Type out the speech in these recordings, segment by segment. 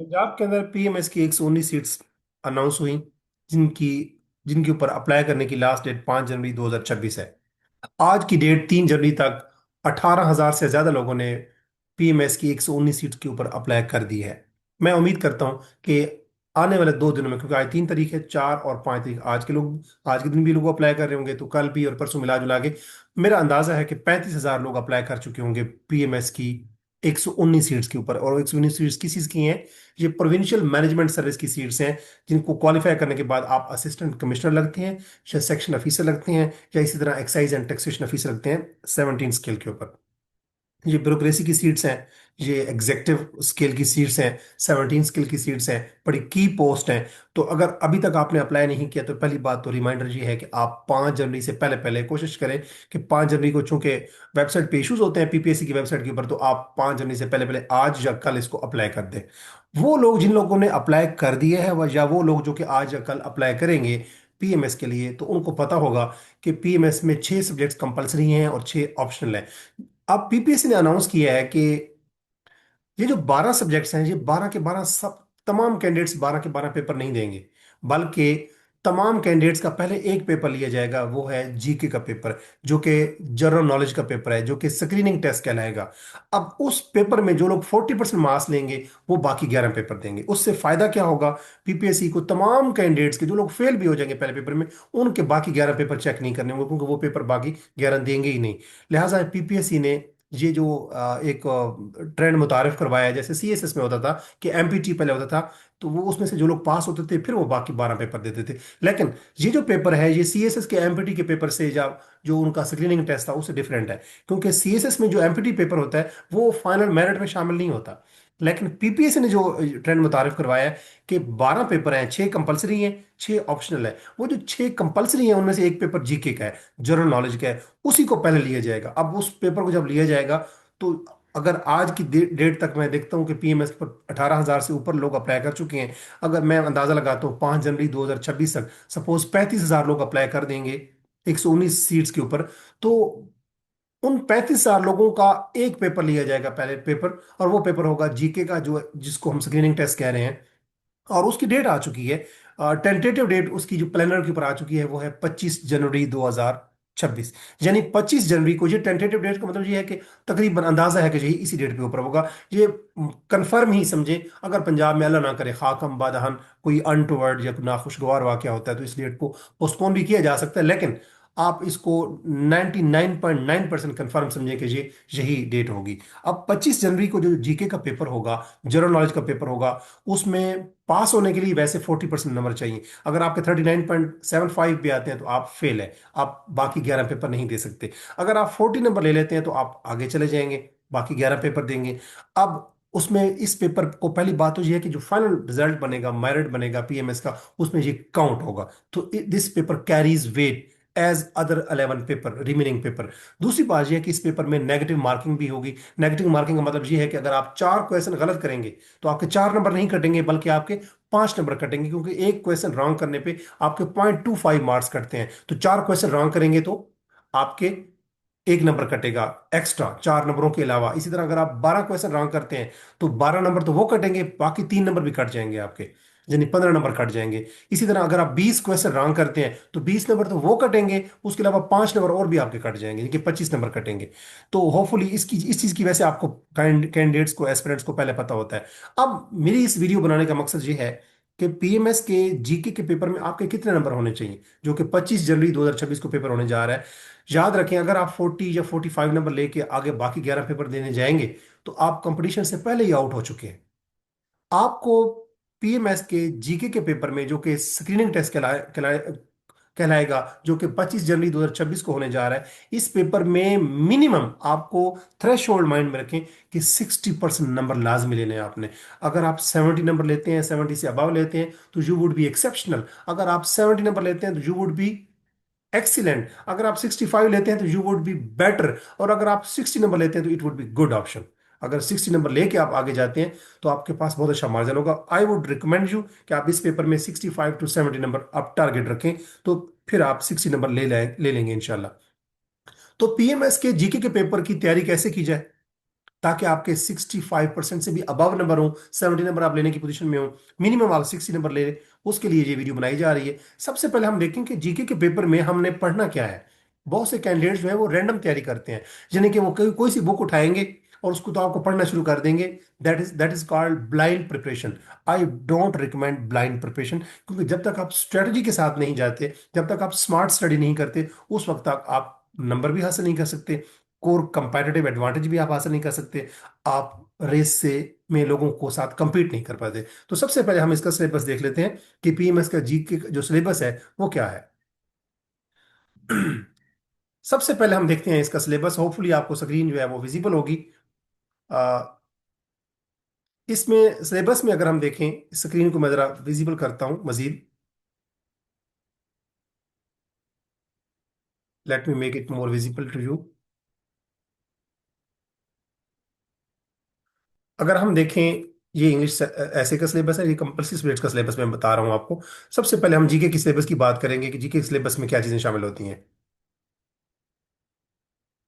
पंजाब के अंदर पीएमएस की 119 सीट्स अनाउंस हुई, जिनकी जिनके ऊपर अप्लाई करने की लास्ट डेट 5 जनवरी 2026 है। आज की डेट 3 जनवरी तक 18,000 से ज्यादा लोगों ने पीएमएस की 119 सीट के ऊपर अप्लाई कर दी है। मैं उम्मीद करता हूं कि आने वाले 2 दिनों में, क्योंकि आज 3 तारीख है, 4 और 5 तारीख आज के दिन भी लोग अप्लाई कर रहे होंगे, तो कल भी और परसों मिला जुला के मेरा अंदाजा है कि 35,000 लोग अप्लाई कर चुके होंगे पीएमएस की 119 सीट्स के ऊपर। और 119 सीट्स किस चीज़ की हैं? ये प्रोविंशियल मैनेजमेंट सर्विस की सीट्स हैं, जिनको क्वालिफाई करने के बाद आप असिस्टेंट कमिश्नर लगते हैं, या सेक्शन ऑफिसर लगते हैं, या इसी तरह एक्साइज एंड टैक्सेशन ऑफिसर लगते हैं 17 स्केल के ऊपर। ये ब्यूरोक्रेसी की सीट्स हैं, ये एग्जेक्टिव स्केल की सीट्स हैं, 17 स्केल की सीट्स हैं, बड़ी की पोस्ट हैं। तो अगर अभी तक आपने अप्लाई नहीं किया तो पहली बात तो रिमाइंडर ये है कि आप 5 जनवरी से पहले पहले कोशिश करें कि 5 जनवरी को, चूंकि वेबसाइट पे इश्यूज होते हैं पीपीएससी की वेबसाइट के ऊपर, तो आप 5 जनवरी से पहले पहले आज या कल इसको अप्लाई कर दें। वो लोग जिन लोगों ने अप्लाई कर दिए हैं, या वो लोग जो कि आज या कल अप्लाई करेंगे पीएमएस के लिए, तो उनको पता होगा कि पीएमएस में 6 सब्जेक्ट्स कंपलसरी हैं और 6 ऑप्शनल हैं। अब पीपीएससी ने अनाउंस किया है कि ये जो 12 सब्जेक्ट्स हैं, ये 12 के 12 सब तमाम कैंडिडेट्स 12 के 12 पेपर नहीं देंगे, बल्कि तमाम कैंडिडेट्स का पहले एक पेपर लिया जाएगा, वो है जीके का पेपर, जो कि जनरल नॉलेज का पेपर है, जो कि स्क्रीनिंग टेस्ट कहलाएगा। अब उस पेपर में जो लोग 40% मार्क्स लेंगे, वो बाकी 11 पेपर देंगे। उससे फायदा क्या होगा? पीपीएससी को तमाम कैंडिडेट्स के जो लोग फेल भी हो जाएंगे पहले पेपर में, उनके बाकी 11 पेपर चेक नहीं करने होंगे, क्योंकि वो पेपर बाकी 11 देंगे ही नहीं। लिहाजा पीपीएससी ने ये जो एक ट्रेंड मुतारिफ करवाया है, जैसे सीएसएस में होता था कि एमपीटी पहले होता था, तो वो उसमें से जो लोग पास होते थे फिर वो बाकी 12 पेपर देते थे। लेकिन ये जो पेपर है, ये सीएसएस के एमपीटी के पेपर से, या जो उनका स्क्रीनिंग टेस्ट था उससे डिफरेंट है। क्योंकि सीएसएस में जो एमपीटी पेपर होता है वो फाइनल मेरिट में शामिल नहीं होता। लेकिन पीपीएससी ने जो ट्रेंड मुतारिफ करवाया है कि 12 पेपर हैं, 6 कंपलसरी हैं, 6 ऑप्शनल है। वो जो 6 कंपलसरी हैं उनमें से एक पेपर जीके का है, जनरल नॉलेज का है, उसी को पहले लिया जाएगा। अब उस पेपर को जब लिया जाएगा, तो अगर आज की डेट तक मैं देखता हूं कि पीएमएस पर 18,000 से ऊपर लोग अप्लाई कर चुके हैं। अगर मैं अंदाजा लगाता हूँ 5 जनवरी 2026 तक सपोज 35,000 लोग अप्लाई कर देंगे 119 सीट्स के ऊपर, तो उन 35,000 लोगों का एक पेपर लिया जाएगा, पहले पेपर, और वो पेपर होगा जीके का, जो जिसको हम स्क्रीनिंग टेस्ट कह रहे हैं। और उसकी डेट आ चुकी है, टेंटेटिव डेट उसकी जो प्लानर के ऊपर आ चुकी है, वो है 25 जनवरी 2026। यानी 25 जनवरी को, ये टेंटेटिव डेट का मतलब ये है कि तकरीबन अंदाजा है कि यही इसी डेट पे ऊपर होगा। ये कंफर्म ही समझे, अगर पंजाब में अल्लाह ना करे खाकम बादहन कोई अनटोवर्ड या कोई नाखुशगवार वाकया होता है, तो इस डेट को पोस्टपोन भी किया जा सकता है। लेकिन आप इसको 99.9% कंफर्म समझे कि ये यही डेट होगी। अब 25 जनवरी को जो जीके का पेपर होगा, जनरल नॉलेज का पेपर होगा, उसमें पास होने के लिए वैसे 40% नंबर चाहिए। अगर आपके 39.75 भी आते हैं तो आप फेल है, आप बाकी 11 पेपर नहीं दे सकते। अगर आप 40 नंबर ले लेते हैं तो आप आगे चले जाएंगे, बाकी 11 पेपर देंगे। अब उसमें इस पेपर को, पहली बात तो यह है कि जो फाइनल रिजल्ट बनेगा, मेरिट बनेगा पीएमएस का, उसमें ये काउंट होगा। तो this paper carries weight as other 11 paper, remaining paper. दूसरी बात यह है कि इस पेपर में नेगेटिव मार्किंग भी होगी। नेगेटिव मार्किंग का मतलब यह है कि अगर आप 4 क्वेश्चन गलत करेंगे तो आपके 4 नंबर नहीं कटेंगे, बल्कि आपके 5 नंबर कटेंगे, क्योंकि एक क्वेश्चन रॉन्ग करने पे आपके 0.25 मार्क्स कटते हैं। तो 4 क्वेश्चन रॉन्ग करेंगे तो आपके 1 नंबर कटेगा एक्स्ट्रा 4 नंबरों के अलावा। इसी तरह अगर आप 12 क्वेश्चन रॉन्ग करते हैं तो 12 नंबर तो वो कटेंगे, बाकी 3 नंबर भी कट जाएंगे आपके, यानी 15 नंबर कट जाएंगे। इसी तरह अगर आप 20 क्वेश्चन रॉन्ग करते हैं तो 20 नंबर तो वो कटेंगे, उसके अलावा 5 नंबर और भी आपके कट जाएंगे, यानी कि 25 नंबर कटेंगे। तो होपफुली इस चीज की, वैसे आपको कैंडिडेट्स को, एस्पिरेंट्स को पहले पता होता है। अब मेरी इस वीडियो बनाने का मकसद ये है कि पीएमएस के जीके के पेपर में आपके कितने नंबर होने चाहिए, जो कि 25 जनवरी 2026 को पेपर होने जा रहा है। याद रखें, अगर आप 40 या 45 नंबर लेके आगे बाकी 11 पेपर देने जाएंगे, तो आप कंपटीशन से पहले ही आउट हो चुके हैं। आपको पीएमएस के जीके के पेपर में, जो कि स्क्रीनिंग टेस्ट कहलाएगा, जो कि 25 जनवरी 2026 को होने जा रहा है, इस पेपर में मिनिमम आपको थ्रेश होल्ड माइंड में रखें कि 60% नंबर लाजमी लेने हैं आपने। अगर आप 70 नंबर लेते हैं, 70 से अबव लेते हैं, तो यू वुड बी एक्सेप्शनल। अगर आप 70 नंबर लेते हैं तो यू वुड बी एक्सीलेंट। अगर आप 65 लेते हैं तो यू वुड बी बेटर। और अगर आप 60 नंबर लेते हैं तो it would be good option. अगर 60 नंबर लेके आप आगे जाते हैं तो आपके पास बहुत अच्छा मार्जिन होगा। आई वुड रिकमेंड यू कि आप इस पेपर में 65 to 70 नंबर आप टारगेट रखें, तो फिर आप 60 नंबर ले लेंगे इंशाल्लाह। तो पीएमएस के जीके के पेपर की तैयारी कैसे की जाए? ताकि आपके 65% से भी अबव नंबर हो, 70 नंबर आप लेने की पोजीशन में हो, मिनिमम आप 60 नंबर ले लें। उसके लिए ये वीडियो बनाई जा रही है। सबसे पहले हम देखें कि जीके के पेपर में हमने पढ़ना क्या है। बहुत से कैंडिडेट्स जो है वो रैंडम तैयारी करते हैं, यानी कि वो कोई कोई सी बुक उठाएंगे और उसको तो आपको पढ़ना शुरू कर देंगे। That is called blind preparation. I don't recommend blind preparation, क्योंकि जब तक आप स्ट्रेटजी के साथ नहीं जाते, जब तक आप स्मार्ट स्टडी नहीं करते, उस वक्त तक आप नंबर भी हासिल नहीं कर सकते, कोर कंपैटिटिव एडवांटेज भी आप हासिल नहीं कर सकते, आप रेस से में लोगों को साथ compete नहीं कर पाते। तो सबसे पहले हम इसका सिलेबस देख लेते हैं कि पीएमएस का जी के जो सिलेबस है वो क्या है। सबसे पहले हम देखते हैं इसका सिलेबस। होपफुली आपको स्क्रीन जो है वो विजिबल होगी। आ, इसमें सिलेबस में अगर हम देखें, स्क्रीन को मैं जरा विजिबल करता हूं Majeed. Let me make it more visible to you. अगर हम देखें, ये इंग्लिश ऐसे का सिलेबस है, ये कंपल्सरी सब्जेक्ट्स का सिलेबस मैं बता रहा हूँ आपको। सबसे पहले हम जीके की सिलेबस की बात करेंगे कि जीके के सिलेबस में क्या चीजें शामिल होती हैं।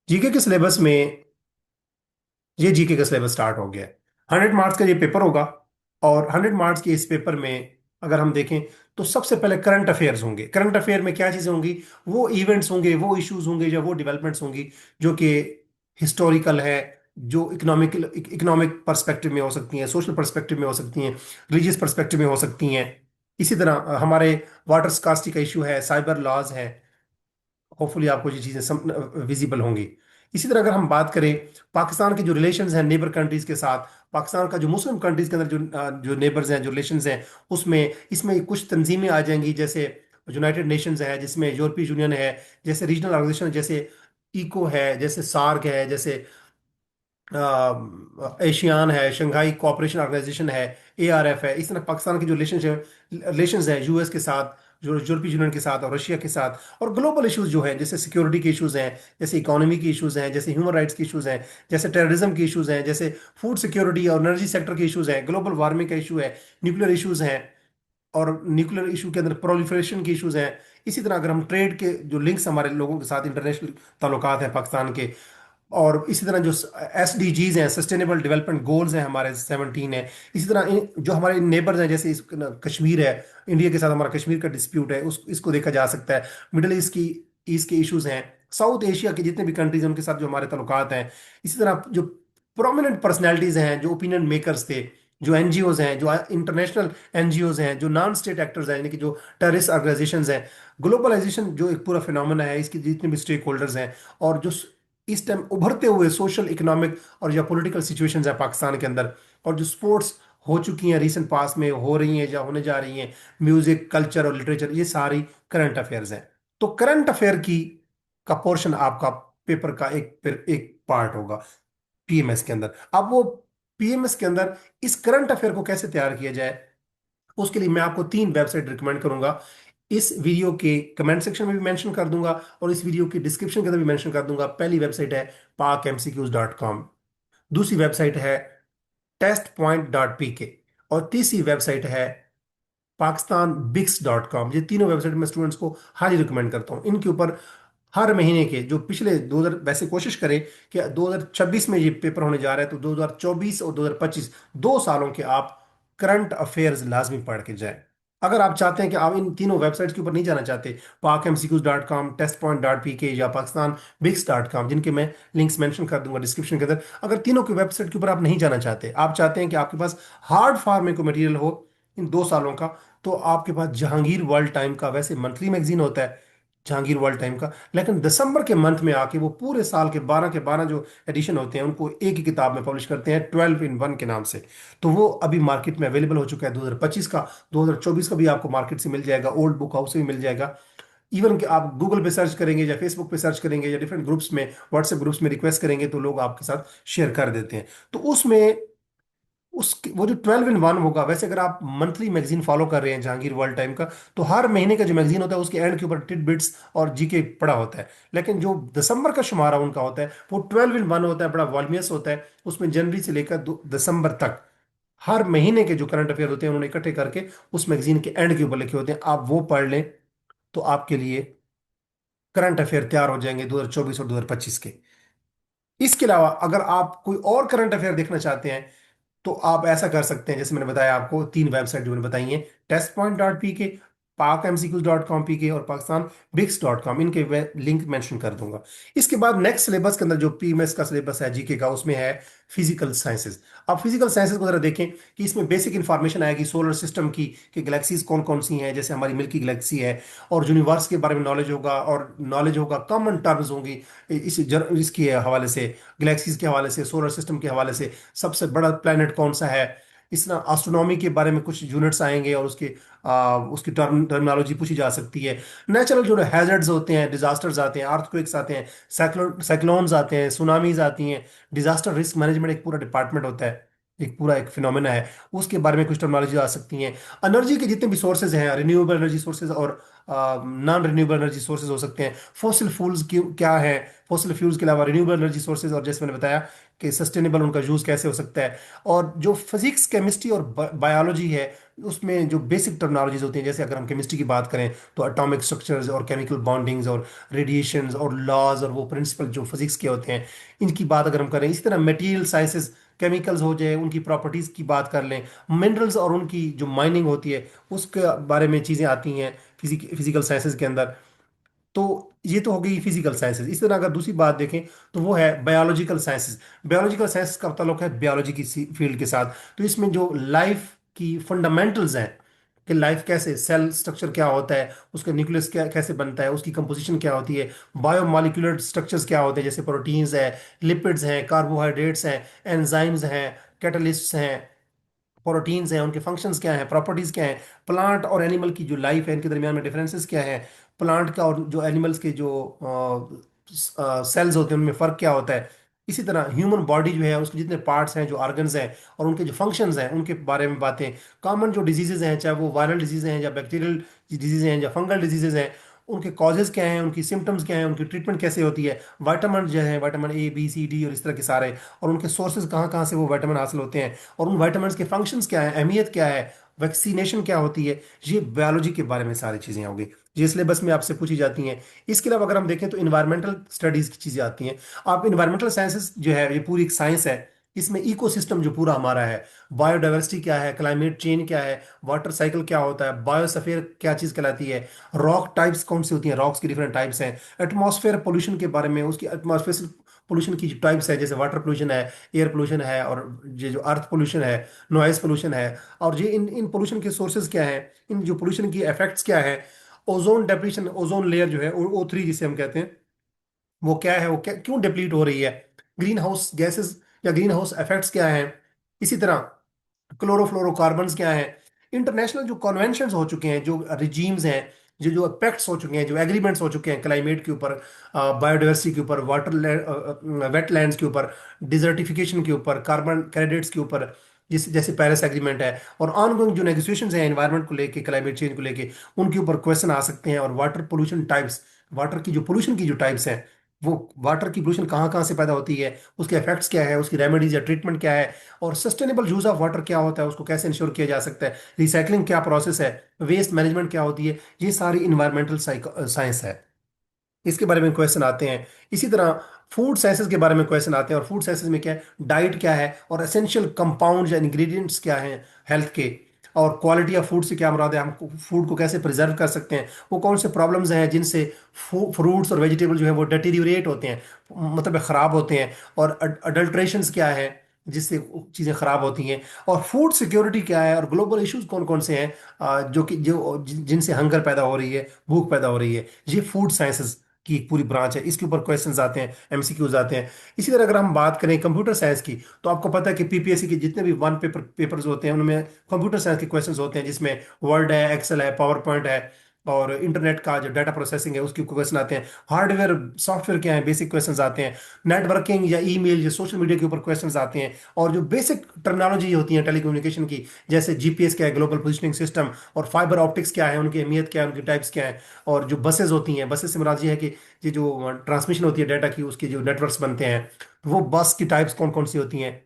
जीके के सिलेबस में, ये जीके का सिलेबस स्टार्ट हो गया है। 100 मार्क्स का ये पेपर होगा। और 100 मार्क्स के इस पेपर में अगर हम देखें तो सबसे पहले करंट अफेयर्स होंगे। करंट अफेयर में क्या चीजें होंगी? वो इवेंट्स होंगे, वो इश्यूज होंगे, या वो डेवलपमेंट्स होंगी जो कि हिस्टोरिकल है, जो इकोनॉमिकल इकोनॉमिक पर्सपेक्टिव में हो सकती हैं, सोशल पर्सपेक्टिव में हो सकती हैं, रिलीजियस पर्सपेक्टिव में हो सकती हैं। इसी तरह हमारे वाटर स्कार्सिटी का इशू है, साइबर लॉज है। होपफुली आपको ये चीज़ें विजिबल होंगी। इसी तरह अगर हम बात करें पाकिस्तान के जो रिलेशंस हैं नेबर कंट्रीज के साथ, पाकिस्तान का जो मुस्लिम कंट्रीज के अंदर जो नेबर्स हैं, जो रिलेशंस हैं, उसमें इसमें कुछ तंजीमें आ जाएंगी, जैसे यूनाइटेड नेशंस है, जिसमें यूरोपीय यूनियन है, जैसे रीजनल ऑर्गेनाइजेशन जैसे इको है, जैसे सार्क है, जैसे एशियान है, शंघाई कोऑपरेशन ऑर्गेनाइजेशन है, एआरएफ है। इस तरह पाकिस्तान के जो रिलेशंस है यूएस के साथ, जो यूरोपीय यूनियन के साथ और रशिया के साथ, और ग्लोबल इश्यूज जो हैं, जैसे सिक्योरिटी के इश्यूज हैं, जैसे इकोनॉमी के इश्यूज हैं, जैसे ह्यूमन राइट्स के इश्यूज हैं, जैसे टेररिज्म के इश्यूज हैं, जैसे फूड सिक्योरिटी और एनर्जी सेक्टर के इश्यूज हैं, ग्लोबल वार्मिंग का इशू है, न्यूक्लियर इश्यूज हैं, और न्यूक्लियर इशू के अंदर प्रोलिफरेशन के इश्यूज हैं। इसी तरह अगर हम ट्रेड के जो लिंक्स हमारे लोगों के साथ, इंटरनेशनल ताल्लुकात हैं पाकिस्तान के, और इसी तरह जो SDGs हैं, सस्टेनेबल डेवलपमेंट गोल्स हैं हमारे 17 है। इसी तरह जो हमारे नेबर्स हैं, जैसे कश्मीर है, इंडिया के साथ हमारा कश्मीर का डिस्प्यूट है, उस इसको देखा जा सकता है। मिडिल ईस्ट के इश्यूज हैं, साउथ एशिया के जितने भी कंट्रीज हैं उनके साथ जो हमारे ताल्लुकात हैं। इसी तरह जो प्रोमिनेंट पर्सनैलिटीज हैं, जो ओपिनियन मेकर्स थे, जो एनजीओज हैं, जो इंटरनेशनल एनजीओज हैं, जो नॉन स्टेट एक्टर्स हैं, यानी कि जो टेररिस्ट ऑर्गेनाइजेशंस हैं, ग्लोबलाइजेशन जो एक पूरा फिनोमेना है, इसके जितने भी स्टेक होल्डर्स हैं, और जो इस टाइम उभरते हुए सोशल इकोनॉमिक और या पॉलिटिकल सिचुएशंस है पाकिस्तान के अंदर, और जो स्पोर्ट्स हो चुकी हैं रिसेंट पास में, हो रही हैं या होने जा रही हैं, म्यूजिक कल्चर और लिटरेचर, ये सारी करंट अफेयर्स हैं। तो करंट अफेयर की का पोर्शन आपका पेपर का एक पार्ट होगा पीएमएस के अंदर। अब वो पीएमएस के अंदर इस करंट अफेयर को कैसे तैयार किया जाए, उसके लिए मैं आपको 3 वेबसाइट रिकमेंड करूंगा। इस वीडियो के कमेंट सेक्शन में भी मेंशन कर दूंगा, और इस वीडियो की डिस्क्रिप्शन के अंदर भी मेंशन कर दूंगा। पहली वेबसाइट है pakmcqs.com, दूसरी वेबसाइट है testpoint.pk, और तीसरी वेबसाइट है pakistanbix.com। ये तीनों वेबसाइट मैं स्टूडेंट्स को हाईली रिकमेंड करता हूँ। इनके ऊपर हर महीने के जो पिछले 2000, वैसे कोशिश करें कि 2026 में ये पेपर होने जा रहा है, तो 2024 और 2025 2 सालों के आप करंट अफेयर्स लाजमी पढ़ के जाएं। अगर आप चाहते हैं कि आप इन तीनों वेबसाइट्स के ऊपर नहीं जाना चाहते, pakmcqs.com, testpoint.pk या pakistanbix.com, जिनके मैं लिंक्स मेंशन कर दूंगा डिस्क्रिप्शन के अंदर, अगर तीनों की वेबसाइट के ऊपर आप नहीं जाना चाहते, आप चाहते हैं कि आपके पास हार्ड फॉर्म को मटेरियल हो इन 2 सालों का, तो आपके पास जहांगीर वर्ल्ड टाइम का वैसे मंथली मैगजीन होता है, जहांगीर वर्ल्ड टाइम का, लेकिन दिसंबर के मंथ में आके वो पूरे साल के 12 के 12 जो एडिशन होते हैं उनको एक ही किताब में पब्लिश करते हैं, 12 in 1 के नाम से। तो वो अभी मार्केट में अवेलेबल हो चुका है 2025 का। 2024 का भी आपको मार्केट से मिल जाएगा, ओल्ड बुक हाउस से भी मिल जाएगा। इवन कि आप गूगल पे सर्च करेंगे या फेसबुक पे सर्च करेंगे या डिफरेंट ग्रुप्स में, व्हाट्सएप ग्रुप्स में रिक्वेस्ट करेंगे, तो लोग आपके साथ शेयर कर देते हैं। तो उसमें उस वो जो 12 in 1 होगा, वैसे अगर आप मंथली मैगजीन फॉलो कर रहे हैं जहांगीर वर्ल्ड टाइम का, तो हर महीने का जो मैगजीन होता है उसके एंड के ऊपर टिड बिट्स और जीके पड़ा होता है। लेकिन जो दिसंबर का शुमारा उनका होता है वो 12 in 1 होता है, बड़ा वॉल्यूमियस होता है। उसमें जनवरी से लेकर दिसंबर तक हर महीने के जो करंट अफेयर होते हैं उन्होंने इकट्ठे करके उस मैगजीन के एंड के ऊपर लिखे होते हैं। आप वो पढ़ लें तो आपके लिए करंट अफेयर तैयार हो जाएंगे 2024 और 2025 के। इसके अलावा अगर आप कोई और करंट अफेयर देखना चाहते हैं तो आप ऐसा कर सकते हैं, जैसे मैंने बताया आपको तीन वेबसाइट जो मैंने बताई हैं, टेस्ट पॉइंट.pk, PAKMCQs.com.pk और PakistanBICS.com, इनके लिंक मेंशन कर दूंगा। इसके बाद नेक्स्ट सिलेबस के अंदर जो पीएमएस का सिलेबस है जीके का, उसमें है फिजिकल साइंसेज। अब फिजिकल साइंसेज को जरा देखें कि इसमें बेसिक इंफॉर्मेशन आएगी सोलर सिस्टम की, कि गैलेक्सीज कौन कौन सी हैं, जैसे हमारी मिल्की गैलेक्सी है, और यूनिवर्स के बारे में नॉलेज होगा, और नॉलेज होगा, कॉमन टर्म्स होंगी इसके हवाले से, गैलेक्सीज के हवाले से, सोलर सिस्टम के हवाले से, सबसे बड़ा प्लेनेट कौन सा है, इस तरह एस्ट्रोनॉमी के बारे में कुछ यूनिट्स आएंगे, और उसकी टर्मिनोलॉजी पूछी जा सकती है। नेचुरल जो हैजर्ड्स होते हैं, डिजास्टर्स आते हैं, अर्थक्वेक्स आते हैं, साइक्लोन्स आते हैं, सुनामीज आती हैं, डिजास्टर रिस्क मैनेजमेंट एक पूरा डिपार्टमेंट होता है, एक पूरा एक फिनोमेना है, उसके बारे में कुछ टर्मिनोलॉजी आ सकती हैं। एनर्जी के जितने भी सोर्सेज हैं, रिन्यूएबल एनर्जी सोर्सेज और नॉन रिन्यूएबल एनर्जी सोर्सेज हो सकते हैं। फॉसिल फ्यूल्स क्या है, फॉसिल फ्यूल्स के अलावा रिन्यूएबल एनर्जी सोर्सेज, और जैसे मैंने बताया कि सस्टेनेबल उनका यूज कैसे हो सकता है। और जो फिजिक्स, केमिस्ट्री और बायोलॉजी है, उसमें जो बेसिक टर्मिनोलॉजीज होती हैं, जैसे अगर हम केमिस्ट्री की बात करें तो एटॉमिक स्ट्रक्चर्स और केमिकल बॉन्डिंग्स और रेडिएशंस और लॉज और वो प्रिंसिपल जो फिजिक्स के होते हैं, इनकी बात अगर हम करें। इसी तरह मटेरियल साइंसेस, केमिकल्स हो जाए, उनकी प्रॉपर्टीज की बात कर लें, मिनरल्स और उनकी जो माइनिंग होती है उसके बारे में चीज़ें आती हैं फिजिकल साइंसेज के अंदर। तो ये तो हो गई फिजिकल साइंसेज। इस तरह अगर दूसरी बात देखें तो वो है बायोलॉजिकल साइंसेज। बायोलॉजिकल साइंस का ताल्लुक है बायोलॉजी की फील्ड के साथ। तो इसमें जो लाइफ की फंडामेंटल्स हैं, कि लाइफ कैसे, सेल स्ट्रक्चर क्या होता है, उसका न्यूक्लियस क्या कैसे बनता है, उसकी कंपोजिशन क्या होती है, बायोमोलिकुलर स्ट्रक्चर्स क्या होते हैं, जैसे प्रोटीन्स है, लिपिड्स हैं, कार्बोहाइड्रेट्स हैं, एंजाइम्स हैं, कैटलिस्ट्स हैं, प्रोटीन्स हैं, उनके फंक्शंस क्या हैं, प्रॉपर्टीज क्या हैं, प्लांट और एनिमल की जो लाइफ है इनके दरमियान में डिफरेंसेस क्या है, प्लांट का और जो एनिमल्स के जो सेल्स होते हैं उनमें फ़र्क क्या होता है। इसी तरह ह्यूमन बॉडी जो है उसके जितने पार्ट्स हैं, जो ऑर्गन्स हैं और उनके जो फंक्शंस हैं, उनके बारे में बातें। कॉमन जो डिजीजेज हैं, चाहे वो वायरल डिजीज हैं या बैक्टीरियल डिजीज हैं या फंगल डिजीजेज हैं, उनके कॉजेज क्या हैं, उनकी सिम्टम्स क्या हैं, उनकी ट्रीटमेंट कैसे होती है, वाइटामिन जो है, vitamin A B C D और इस तरह के सारे, और उनके सोर्सेज कहाँ कहाँ से वो वाइटामिन हासिल होते हैं, और उन वाइटामिन के फंक्शंस क्या है, अहमियत क्या है, वैक्सीनेशन क्या होती है। ये बायोलॉजी के बारे में सारी चीज़ें होंगी, ये सिलेबस में आपसे पूछी जाती हैं। इसके अलावा अगर हम देखें तो इन्वायरमेंटल स्टडीज की चीज़ें आती हैं। आप इन्वायरमेंटल साइंसेस जो है, ये पूरी एक साइंस है। इसमें इकोसिस्टम जो पूरा हमारा है, बायोडाइवर्सिटी क्या है, क्लाइमेट चेंज क्या है, वाटर साइकिल क्या होता है, बायोस्फीयर क्या चीज़ कहलाती है, रॉक टाइप्स कौन सी होती हैं, रॉक्स की डिफरेंट टाइप्स हैं, एटमॉस्फेयर पोल्यूशन के बारे में, उसकी एटमॉस्फेयर पोल्यूशन की जो टाइप्स है, जैसे वाटर पोल्यूशन है, एयर पोल्यूशन है, और ये जो अर्थ पोल्यूशन है, नॉइज पोल्यूशन है, और ये इन इन पोल्यूशन के सोर्सेज क्या हैं, इन जो पोल्यूशन की इफेक्ट्स क्या है, ओजोन डेप्लीशन, ओजोन लेयर जो है, O3 जिसे हम कहते हैं, वो क्या है, वो क्या क्यों डिप्लीट हो रही है, ग्रीन हाउस गैसेस या ग्रीन हाउस इफेक्ट्स क्या हैं, इसी तरह क्लोरोफ्लोरोकार्बन्स क्या हैं। इंटरनेशनल जो कन्वेंशंस हो चुके हैं, जो रिजीम्स हैं, जो जो पैक्ट्स हो चुके हैं, जो एग्रीमेंट्स हो चुके हैं क्लाइमेट के ऊपर, बायोडाइवर्सिटी के ऊपर, वाटर वेटलैंड्स के ऊपर, डिजर्टिफिकेशन के ऊपर, कार्बन क्रेडिट्स के ऊपर, जिस जैसे पेरिस एग्रीमेंट है, और ऑनगोइंग जो नेगोशिएशंस हैं एनवायरनमेंट को लेके, क्लाइमेट चेंज को लेके, उनके ऊपर क्वेश्चन आ सकते हैं। और वाटर पोल्यूशन टाइप्स, वाटर की जो पोल्यूशन की जो टाइप्स हैं, वो वाटर की पोल्यूशन कहाँ कहाँ से पैदा होती है, उसके इफेक्ट्स क्या है, उसकी रेमेडीज या ट्रीटमेंट क्या है, और सस्टेनेबल यूज ऑफ वाटर क्या होता है, उसको कैसे इंश्योर किया जा सकता है, रिसाइकलिंग क्या प्रोसेस है, वेस्ट मैनेजमेंट क्या होती है। ये सारी इन्वायरमेंटल साइंस है, इसके बारे में क्वेश्चन आते हैं। इसी तरह फूड साइंसेज के बारे में क्वेश्चन आते हैं, और फूड साइंसेज में क्या है, डाइट क्या है, और एसेंशियल कंपाउंड या इंग्रेडिएंट्स क्या हैं हेल्थ के, और क्वालिटी ऑफ फूड से क्या मुराद है, हम फूड को कैसे प्रिजर्व कर सकते हैं, वो कौन से प्रॉब्लम्स हैं जिनसे फ्रूट्स और वेजिटेबल जो है वो डिटीरियोरेट होते हैं, मतलब ख़राब होते हैं, और अडल्ट्रेशंस क्या है जिससे चीज़ें ख़राब होती हैं, और फूड सिक्योरिटी क्या है, और ग्लोबल इश्यूज कौन कौन से हैं, जो कि जिनसे हंगर पैदा हो रही है, भूख पैदा हो रही है। ये फूड साइंसेज की एक पूरी ब्रांच है, इसके ऊपर क्वेश्चंस आते हैं, MCQs आते हैं। इसी तरह अगर हम बात करें कंप्यूटर साइंस की, तो आपको पता है कि PPSC के जितने भी वन पेपर्स होते हैं उनमें कंप्यूटर साइंस के क्वेश्चंस होते हैं, जिसमें वर्ड है, एक्सेल है, पावर पॉइंट है, और इंटरनेट का जो डाटा प्रोसेसिंग है उसके क्वेश्चन आते हैं, हार्डवेयर सॉफ्टवेयर क्या है, बेसिक क्वेश्चंस आते हैं, नेटवर्किंग या ईमेल या सोशल मीडिया के ऊपर क्वेश्चंस आते हैं, और जो बेसिक टर्मिनोलॉजी होती है टेलीकम्युनिकेशन की, जैसे GPS क्या है, ग्लोबल पोजिशनिंग सिस्टम, और फाइबर ऑप्टिक्स क्या है, उनकी अहमियत क्या है, उनकी टाइप्स क्या है, और जो बसेज होती हैं, बसेस से मुराद ये है कि ये जो ट्रांसमिशन होती है डाटा की, उसके जो नेटवर्क्स बनते हैं, वो बस की टाइप्स कौन कौन सी होती हैं।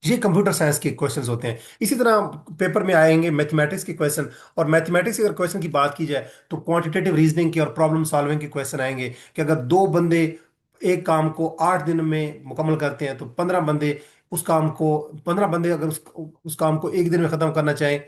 ये कंप्यूटर साइंस के क्वेश्चंस होते हैं। इसी तरह पेपर में आएंगे मैथमेटिक्स के क्वेश्चन, और मैथमेटिक्स की अगर क्वेश्चन की बात की जाए तो क्वांटिटेटिव रीजनिंग के और प्रॉब्लम सॉल्विंग के क्वेश्चन आएंगे, कि अगर दो बंदे एक काम को 8 दिन में मुकम्मल करते हैं, तो 15 बंदे उस काम को 15 बंदे अगर उस काम को एक दिन में खत्म करना चाहें,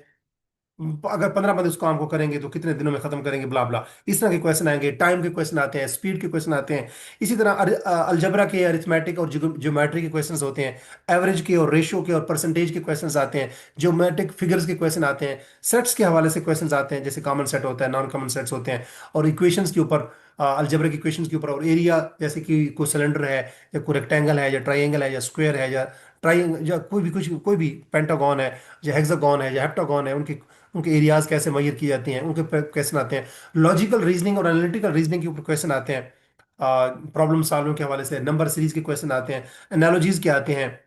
अगर 15 बंदे उस काम को करेंगे तो कितने दिनों में खत्म करेंगे, ब्ला ब्ला। इस तरह के क्वेश्चन आएंगे, टाइम के क्वेश्चन आते हैं, स्पीड के क्वेश्चन आते हैं। इसी तरह अलजबरा के, अरिथमेटिक और ज्योमेट्री के क्वेश्चंस होते हैं। एवरेज के और रेशियो के और परसेंटेज के क्वेश्चंस आते हैं। ज्योमेट्रिक फिगर्स के क्वेश्चन आते हैं। सेट्स के हवाले से क्वेश्चंस आते हैं, जैसे कॉमन सेट होता है, नॉन कॉमन सेट्स होते हैं। और इक्वेशंस के ऊपर, अलजबरा की इक्वेशंस के ऊपर, और एरिया, जैसे कि कोई सिलेंडर है, या कोई रेक्टेंगल है, या ट्राइंगल है, या स्क्वायर है, या ट्राइंगल, या कोई भी कुछ, कोई भी पेंटागन है, या हेक्सागन है, या हेप्टागन है, उनके उनके एरियाज कैसे मेजर की जाती हैं, उनके क्वेश्चन आते हैं। लॉजिकल रीजनिंग और एनालिटिकल रीजनिंग के ऊपर क्वेश्चन आते हैं। प्रॉब्लम सॉल्विंग के हवाले से नंबर सीरीज के क्वेश्चन आते हैं। एनालॉजीज के आते हैं।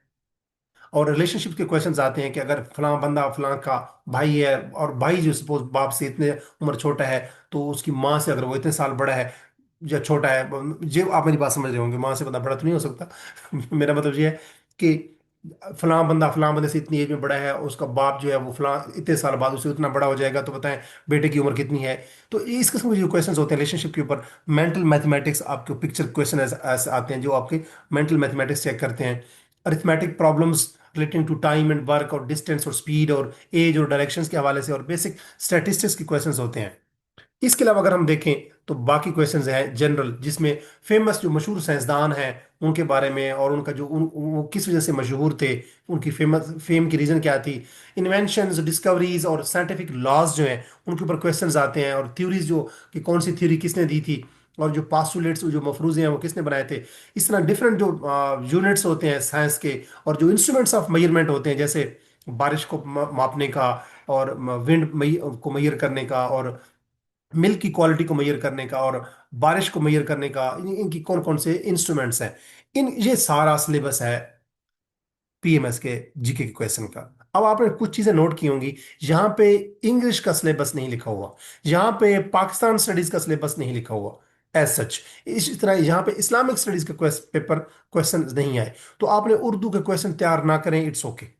और रिलेशनशिप के क्वेश्चंस आते हैं कि अगर फलां बंदा फलां का भाई है, और भाई जो सपोज बाप से इतने उम्र छोटा है, तो उसकी माँ से अगर वो इतने साल बड़ा है या छोटा है, जो आप मेरी बात समझ रहे होंगे, माँ से बंदा बड़ा तो नहीं हो सकता। मेरा मतलब ये है कि फलां बंदा फलां बंदे से इतनी एज में बड़ा है, उसका बाप जो है वो फलां इतने साल बाद उसे उतना बड़ा हो जाएगा, तो बताएं बेटे की उम्र कितनी है। तो इस किस्म के जो क्वेश्चंस होते हैं रिलेशनशिप के ऊपर। मेंटल मैथमेटिक्स, आपके पिक्चर क्वेश्चन ऐसे आते हैं जो आपके मेंटल मैथमेटिक्स चेक करते हैं। Arithmetic problems relating to time and work और डिस्टेंस और स्पीड और एज और डायरेक्शंस के हवाले से, और बेसिक स्टैटिस्टिक्स के क्वेश्चंस होते हैं। इसके अलावा अगर हम देखें तो बाकी क्वेश्चंस हैं जनरल, जिसमें फेमस जो मशहूर साइंसदान हैं उनके बारे में, और उनका जो वो किस वजह से मशहूर थे, उनकी फेम की रीजन क्या थी, इन्वेंशंस, डिस्कवरीज और साइंटिफिक लॉज जो हैं उनके ऊपर क्वेश्चंस आते हैं। और थ्योरीज जो, कि कौन सी थ्योरी किसने दी थी, और जो पास्टुलेट्स, जो मफरूजे हैं वो किसने बनाए थे। इस तरह डिफरेंट जो यूनिट्स होते हैं साइंस के, और जो इंस्ट्रूमेंट्स ऑफ मेजरमेंट होते हैं, जैसे बारिश को मापने का, और विंड को मेजर करने का, और मिल्क की क्वालिटी को मेजर करने का, और बारिश को मेजर करने का, इनकी कौन कौन से इंस्ट्रूमेंट्स हैं, इन ये सारा सिलेबस है पीएमएस के जीके के क्वेश्चन का। अब आपने कुछ चीजें नोट की होंगी, यहाँ पे इंग्लिश का सिलेबस नहीं लिखा हुआ, यहाँ पे पाकिस्तान स्टडीज का सिलेबस नहीं लिखा हुआ एज सच। इस तरह यहाँ पे इस्लामिक स्टडीज के पेपर क्वेश्चन नहीं आए, तो आपने उर्दू के क्वेश्चन तैयार ना करें, इट्स ओके।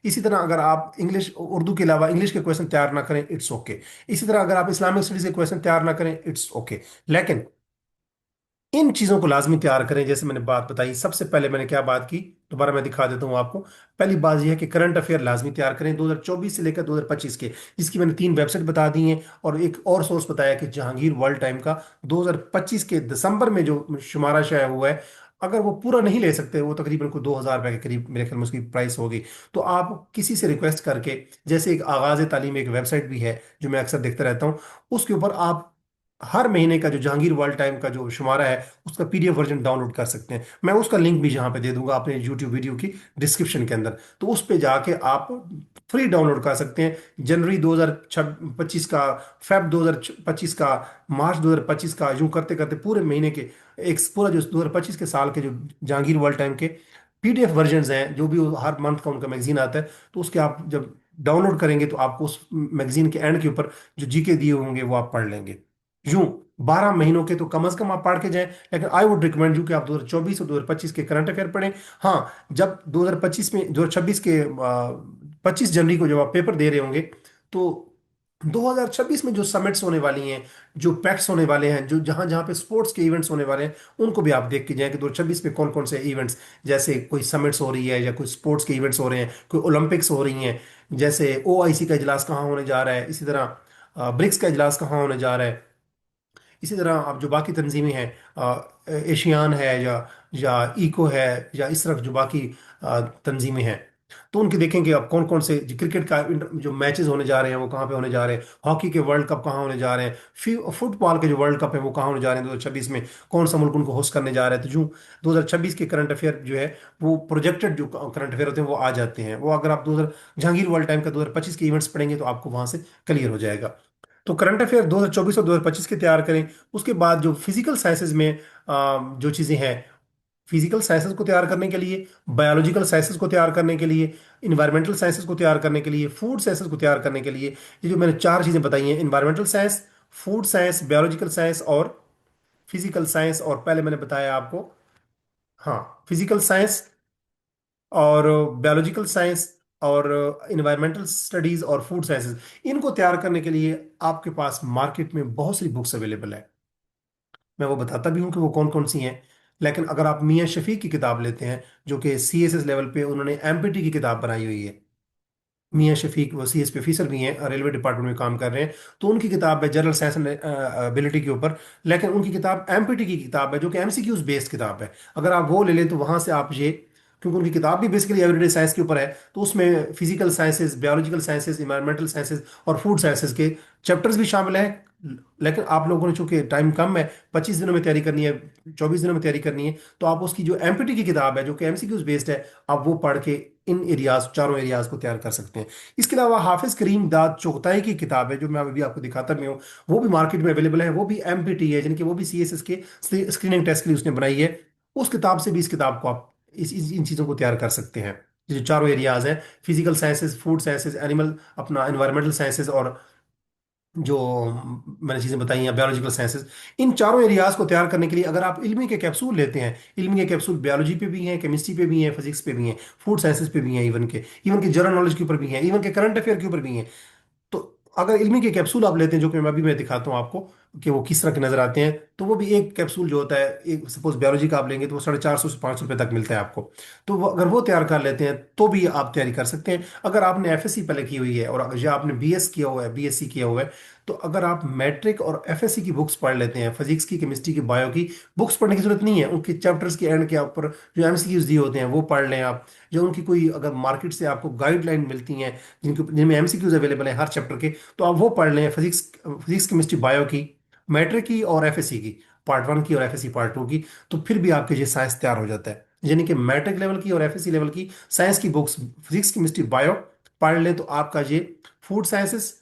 इसी तरह अगर आप इंग्लिश, उर्दू के अलावा इंग्लिश के क्वेश्चन तैयार ना करें, इट्स ओके। इसी तरह अगर आप इस्लामिक स्टडीज के क्वेश्चन तैयार ना करें, इट्स ओके। लेकिन इन चीजों को लाजमी तैयार करें। जैसे मैंने बात बताई, सबसे पहले मैंने क्या बात की, दोबारा मैं दिखा देता हूं आपको। पहली बात यह है कि करंट अफेयर लाजमी तैयार करें 2024 से लेकर 2025 के, जिसकी मैंने 3 वेबसाइट बता दी हैं, और एक और सोर्स बताया कि जहांगीर वर्ल्ड टाइम का 2025 के दिसंबर में जो शुमारा शाया हुआ है, अगर वो पूरा नहीं ले सकते, वो तकरीबन को 2,000 रुपये के करीब मेरे ख्याल में उसकी प्राइस होगी। तो आप किसी से रिक्वेस्ट करके, जैसे एक आगाज तालीम एक वेबसाइट भी है जो मैं अक्सर देखता रहता हूँ, उसके ऊपर आप हर महीने का जो जहांगीर वर्ल्ड टाइम का जो शुमारा है उसका पीडीएफ वर्जन डाउनलोड कर सकते हैं। मैं उसका लिंक भी यहाँ पे दे दूंगा अपने यूट्यूब वीडियो की डिस्क्रिप्शन के अंदर, तो उस पे जाके आप फ्री डाउनलोड कर सकते हैं। जनवरी 2025 का, फेब 2025 का, मार्च 2025 का, यूं करते करते पूरे महीने के, एक पूरा जो 2025 के साल के जो जहांगीर वर्ल्ड टाइम के पीडीएफ वर्जन्स हैं, जो भी हर मंथ का उनका मैगजीन आता है, तो उसके आप जब डाउनलोड करेंगे तो आपको उस मैगजीन के एंड के ऊपर जो जीके दिए होंगे वो आप पढ़ लेंगे। यूं 12 महीनों के तो कम से कम आप पढ़ के जाएं, लेकिन आई वुड रिकमेंड यू कि आप 2024 और 2025 के करंट अफेयर पढ़ें। हाँ, जब 2025 में, 2026 के 25 जनवरी को जब आप पेपर दे रहे होंगे, तो 2026 में जो समिट्स होने वाली हैं, जो पैक्स होने वाले हैं, जो जहां जहां पे स्पोर्ट्स के इवेंट्स होने वाले हैं, उनको भी आप देख के जाएं कि 2026 में कौन कौन से इवेंट्स, जैसे कोई समिट्स हो रही है, या कोई स्पोर्ट्स के इवेंट्स हो रहे हैं, कोई ओलंपिक्स हो रही हैं, जैसे ओआईसी का इजलास कहाँ होने जा रहा है, इसी तरह ब्रिक्स का इजलास कहाँ होने जा रहा है। इसी तरह अब जो बाकी तंजीमें हैं, एशियान है, या इको है, या इस तरह जो बाकी तंजीमें हैं, तो उनके देखेंगे अब कौन कौन से जो क्रिकेट का जो मैचेस होने जा रहे हैं वो कहाँ पे होने जा रहे हैं, हॉकी के वर्ल्ड कप कहाँ होने जा रहे हैं, फुटबॉल के जो वर्ल्ड कप है वो कहाँ होने जा रहे हैं 2026 में, कौन सा मुल्क उनको होस्ट करने जा रहा है। तो जो 2026 के करंट अफेयर जो है, वो प्रोजेक्टेड जो करंट अफेयर होते हैं वो आ जाते हैं। वो अगर आप 2000 जहांगीर वर्ल्ड टाइम का 2025 के इवेंट्स पढ़ेंगे तो आपको वहां से क्लियर हो जाएगा। तो करंट अफेयर 2024 और 2025 के तैयार करें। उसके बाद जो फिजिकल साइंसेज में जो चीज़ें हैं, फिजिकल साइंसेज को तैयार करने के लिए, बायोलॉजिकल साइंसेज को तैयार करने के लिए, इन्वायरमेंटल साइंसेज को तैयार करने के लिए, फूड साइंसेज को तैयार करने के लिए, ये जो मैंने 4 चीज़ें बताई हैं, environmental science, food science, biological science और फिजिकल साइंस, और पहले मैंने बताया आपको, हाँ, फिजिकल साइंस और बायोलॉजिकल साइंस और इन्वायरमेंटल स्टडीज और फूड साइंसेज, इनको तैयार करने के लिए आपके पास मार्केट में बहुत सी बुक्स अवेलेबल है। मैं वो बताता भी हूँ कि वो कौन कौन सी हैं। लेकिन अगर आप मियां शफीक की किताब लेते हैं, जो कि सीएसएस लेवल पे उन्होंने एमपीटी की किताब बनाई हुई है, मियां शफीक वो सीएस पे ऑफिसर भी हैं, रेलवे डिपार्टमेंट में काम कर रहे हैं, तो उनकी किताब है जनरल साइंस एंड एबिलिटी के ऊपर। लेकिन उनकी किताब एमपीटी की किताब है, जो कि एमसीक्यूज बेस्ड किताब है। अगर आप वो ले लें तो वहां से आप ये, क्योंकि उनकी किताब भी बेसिकली एवरीडे साइंस के ऊपर है, तो उसमें physical sciences, biological sciences, environmental sciences और फूड साइंसेज के चैप्टर्स भी शामिल हैं। लेकिन आप लोगों ने चूंकि टाइम कम है, 25 दिनों में तैयारी करनी है, 24 दिनों में तैयारी करनी है, तो आप उसकी जो एमपीटी की किताब है जो कि एमसीक्यूज बेस्ड है, आप वो पढ़ के इन एरियाज, चारों एरियाज को तैयार कर सकते हैं। इसके अलावा हाफिज करीम दाद चुगताई की किताब है, जो मैं अभी आपको दिखाता भी हूँ, वो भी मार्केट में अवेलेबल है। वो भी एमपीटी है, जिनकी वो भी सीएसएस के स्क्रीनिंग टेस्ट के लिए उसने बनाई है। उस किताब से भी इस किताब को आप इन चीज़ों को तैयार कर सकते हैं। ये जो चारों एरियाज हैं, physical sciences, food sciences, animal अपना एनवायरमेंटल साइंसेज, और जो मैंने चीज़ें बताई हैं बायोलॉजिकल साइंसेज, इन चारों एरियाज को तैयार करने के लिए अगर आप इल्मी के कैप्सूल लेते हैं, इल्मी के कैप्सूल बायोलॉजी पे भी हैं, केमिस्ट्री पे भी हैं, फिजिक्स पे भी हैं, फूड साइंसेज पे भी हैं, इवन के जनरल नॉलेज के ऊपर भी हैं, इवन के करंट अफेयर के ऊपर भी हैं। तो अगर इल्मी के कैप्सूल आप लेते हैं, जो कि मैं दिखाता हूँ आपको कि वो किस तरह के नजर आते हैं, तो वो भी एक कैप्सूल जो होता है, एक सपोज बायोलॉजी का आप लेंगे तो वो 450 से 500 रुपये तक मिलता है आपको। तो अगर वो तैयार कर लेते हैं तो भी आप तैयारी कर सकते हैं। अगर आपने एफएससी पहले की हुई है, और अगर या आपने बीएस किया हुआ है, बीएससी किया हुआ है, तो अगर आप मैट्रिक और एफएससी की बुक्स पढ़ लेते हैं, फिजिक्स की, केमिस्ट्री की, बायो की बुक्स पढ़ने की जरूरत नहीं है, उनके चैप्टर्स के एंड के ऊपर जो एमसीक्यूज दिए होते हैं वो पढ़ लें आप। या उनकी कोई अगर मार्केट से आपको गाइडलाइन मिलती हैं जिनमें एमसीक्यूज अवेलेबल है हर चैप्टर के, तो आप वो पढ़ लें, फिजिक्स केमिस्ट्री बायो की, मैट्रिक की और एफएससी की, पार्ट 1 की और एफएससी पार्ट 2 की। तो फिर भी आपके ये साइंस तैयार हो जाता है। यानी कि मैट्रिक लेवल की और एफएससी लेवल की साइंस की बुक्स, फिजिक्स केमिस्ट्री बायो पढ़ लें, तो आपका ये food sciences,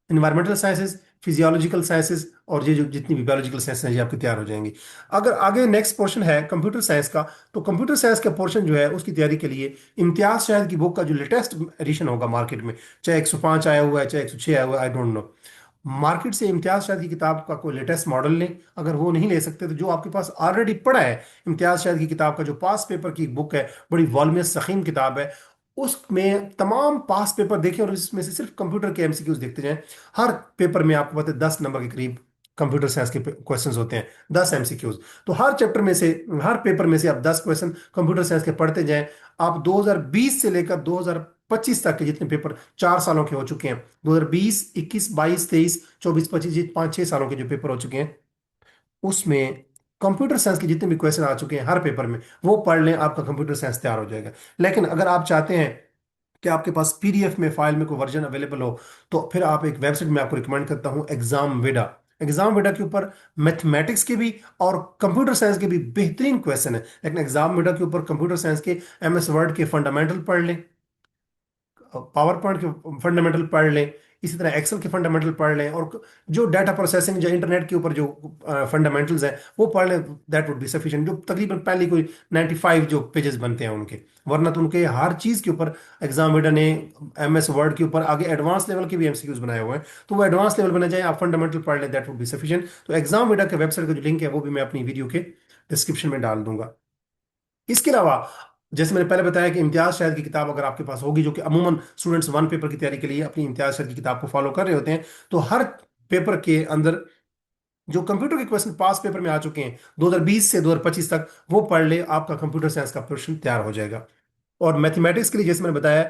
environmental sciences, physiological sciences और ये जो जितनी भी बायोलॉजिकल साइंस है, ये आपकी तैयार हो जाएंगी। अगर आगे नेक्स्ट पोर्शन है कंप्यूटर साइंस का, तो कंप्यूटर साइंस का पोर्शन जो है उसकी तैयारी के लिए इम्तियाज शाहिद की बुक का जो लेटेस्ट एडिशन होगा मार्केट में, चाहे 105 आया हुआ है, चाहे 106 आया हुआ है, आई डोंट नो, मार्केट से इम्तियाज शाहिद की किताब का कोई लेटेस्ट मॉडल लें। अगर वो नहीं ले सकते तो जो आपके पास ऑलरेडी पड़ा है, इम्तियाज शाहिद की किताब का जो पास पेपर की बुक है, बड़ी वॉल्यूमियस सखीन किताब है, उसमें तमाम पास पेपर देखें और इसमें से सिर्फ कंप्यूटर के एमसीक्यूज देखते जाएं। हर पेपर में आपको पता है 10 नंबर के करीब कंप्यूटर साइंस के क्वेश्चंस होते हैं, 10 एमसीक्यूज। तो हर चैप्टर में से, हर पेपर में से आप 10 क्वेश्चन कंप्यूटर साइंस के पढ़ते जाएं। आप 2020 से लेकर 2025 तक के जितने पेपर 4 सालों के हो चुके हैं, 2020, 21, 22, 23, 24, 25, ये 5-6 सालों के जो पेपर हो चुके हैं, उसमें कंप्यूटर साइंस के जितने भी क्वेश्चन आ चुके हैं हर पेपर में, वो पढ़ लें, आपका कंप्यूटर साइंस तैयार हो जाएगा। लेकिन अगर आप चाहते हैं कि आपके पास पीडीएफ में, फाइल में कोई वर्जन अवेलेबल हो, तो फिर आप एक वेबसाइट में आपको रिकमेंड करता हूँ, एग्जाम वेडा। एग्जाम वेडा के ऊपर मैथमेटिक्स के भी और कंप्यूटर साइंस के भी बेहतरीन क्वेश्चन है। लेकिन एग्जाम वेडा के ऊपर कंप्यूटर साइंस के एमएस वर्ड के फंडामेंटल पढ़ लें, पावर पॉइंट के फंडामेंटल पढ़ लें, इसी तरह एक्सेल के फंडामेंटल पढ़ लें, और जो डाटा प्रोसेसिंग, जो इंटरनेट के ऊपर जो फंडामेंटल्स हैं वो पढ़ लें, दैट वुड बी सफिशिएंट। जो तकरीबन पहले कोई 95 जो पेजेस बनते हैं उनके, वरना तो उनके हर चीज़ के ऊपर एग्जाम रीडर ने एमएस वर्ड के ऊपर आगे एडवांस लेवल के भी एमसीक्यूज बनाए हुए हैं। तो वो एडवांस लेवल बना जाए, आप फंडामेंटल पढ़ लें, दैट वुड बी सफिशिएंट। तो एग्जाम रीडर के वेबसाइट का जो लिंक है वो भी मैं अपनी वीडियो के डिस्क्रिप्शन में डाल दूंगा। इसके अलावा जैसे मैंने पहले बताया कि इम्तियाज शाहिद की किताब अगर आपके पास होगी, जो कि अमूमन स्टूडेंट्स 1 पेपर की तैयारी के लिए अपनी इम्तियाज शाहिद की किताब को फॉलो कर रहे होते हैं, तो हर पेपर के अंदर जो कंप्यूटर के क्वेश्चन पास पेपर में आ चुके हैं 2020 से 2025 तक, वो पढ़ ले, आपका कंप्यूटर साइंस का क्वेश्चन तैयार हो जाएगा। और मैथमेटिक्स के लिए जैसे मैंने बताया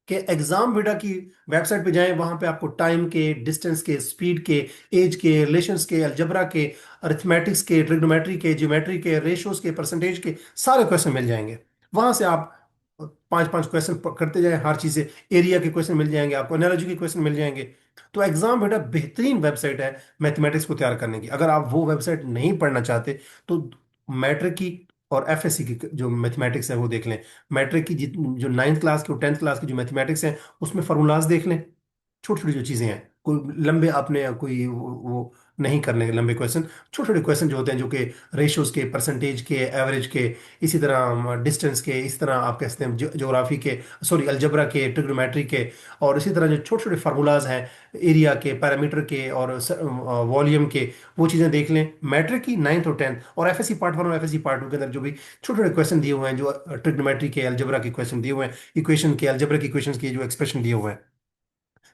कि एग्जाम विडा की वेबसाइट पे जाएं, वहां पे आपको टाइम के, डिस्टेंस के, स्पीड के, एज के, रिलेशंस के, अलजबरा के, अरिथमेटिक्स के, ट्रिग्नोमेट्री के, ज्योमेट्री के, रेशोस के, परसेंटेज के सारे क्वेश्चन मिल जाएंगे। वहां से आप 5-5 क्वेश्चन करते जाएं, हर चीज़ से एरिया के क्वेश्चन मिल जाएंगे आपको, एनालॉजी के क्वेश्चन मिल जाएंगे। तो एग्जाम बेटा बेहतरीन वेबसाइट है मैथमेटिक्स को तैयार करने की। अगर आप वो वेबसाइट नहीं पढ़ना चाहते तो मैट्रिक की और एफएससी की जो मैथमेटिक्स है वो देख लें। मैट्रिक की जो 9th क्लास की और 10th क्लास की जो मैथमेटिक्स है, उसमें फार्मूलाज देख लें, छोटी छोटी जो चीज़ें हैं, कोई लंबे आपने कोई वो नहीं करने के लंबे क्वेश्चन, छोटे छोटे क्वेश्चन जो होते हैं, जो कि रेशोज के, परसेंटेज के, एवरेज के, इसी तरह डिस्टेंस के, इस तरह आप कहते हैं ज्योग्राफी के, सॉरी अलजबरा के, ट्रिग्नोमेट्री के, और इसी तरह जो छोटे छोटे फार्मूलाज हैं एरिया के, पैरामीटर के और वॉल्यूम के, वो चीज़ें देख लें। मैट्रिक की 9th और 10th, और एफएससी पार्ट 1 और एफएससी पार्ट 2 के अंदर जो भी छोटे छोटे क्वेश्चन दिए हुए हैं, जो ट्रिग्नोमेट्री के, अलजबरा के क्वेश्चन दिए हुए हैं, इक्वेशन के, अलजबरा की इक्वेशन के जो एक्सप्रेशन दिए हुए हैं,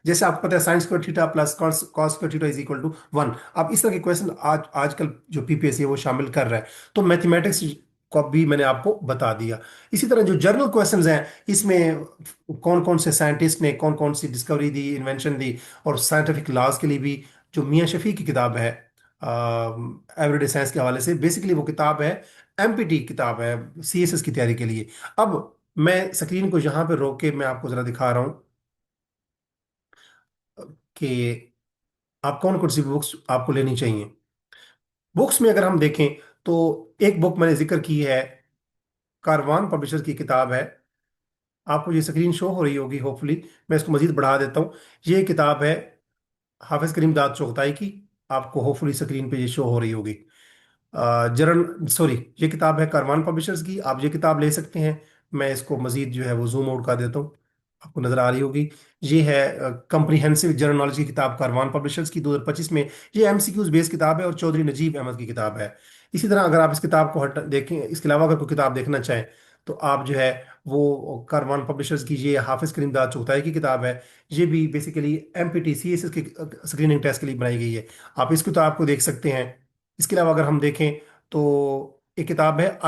जैसे आपको पता है sine square theta plus cos square theta is equal to 1। अब इस तरह के क्वेश्चन आजकल जो पीपीएससी है वो शामिल कर रहा है। तो मैथमेटिक्स को भी मैंने आपको बता दिया। इसी तरह जो जर्नल क्वेश्चंस हैं, इसमें कौन कौन से साइंटिस्ट ने कौन कौन सी डिस्कवरी दी, इन्वेंशन दी, और साइंटिफिक लॉज के लिए भी जो मियां शफी की किताब है एवरीडे साइंस के हवाले से, बेसिकली वो किताब है एमपीटी किताब है सीएसएस की तैयारी के लिए। अब मैं स्क्रीन को यहाँ पे रोक के मैं आपको जरा दिखा रहा हूँ कि आप कौन कौन सी बुक्स आपको लेनी चाहिए। बुक्स में अगर हम देखें तो एक बुक मैंने जिक्र की है, कारवान पब्लिशर्स की किताब है। आपको ये स्क्रीन शो हो रही होगी होपफुली, मैं इसको मजीद बढ़ा देता हूँ। ये किताब है हाफिज करीम दाद चुगताई की। आपको होपफुली स्क्रीन पे ये शो हो रही होगी। जरन सॉरी, ये किताब है कारवान पब्लिशर्स की, आप ये किताब ले सकते हैं। मैं इसको मजीद जो है वो जूम आउट कर देता हूँ, आपको नजर आ रही होगी। ये है कंप्रीहेंसिव जनरल नॉलेज की किताब कारवान पब्लिशर्स की 2025 में। ये एमसीक्यूज बेस्ड किताब है और चौधरी नजीब अहमद की किताब है। इसी तरह अगर आप इस किताब को हट देखें, इसके अलावा अगर कोई किताब देखना चाहें, तो आप जो है वो कारवान पब्लिशर्स की ये हाफिज करीम दाद चुगताई की किताब है। ये भी बेसिकली एमपीटी सीएसएस के स्क्रीनिंग टेस्ट के लिए बनाई गई है। आप इसको तो आपको देख सकते हैं। इसके अलावा अगर हम देखें तो एक किताब है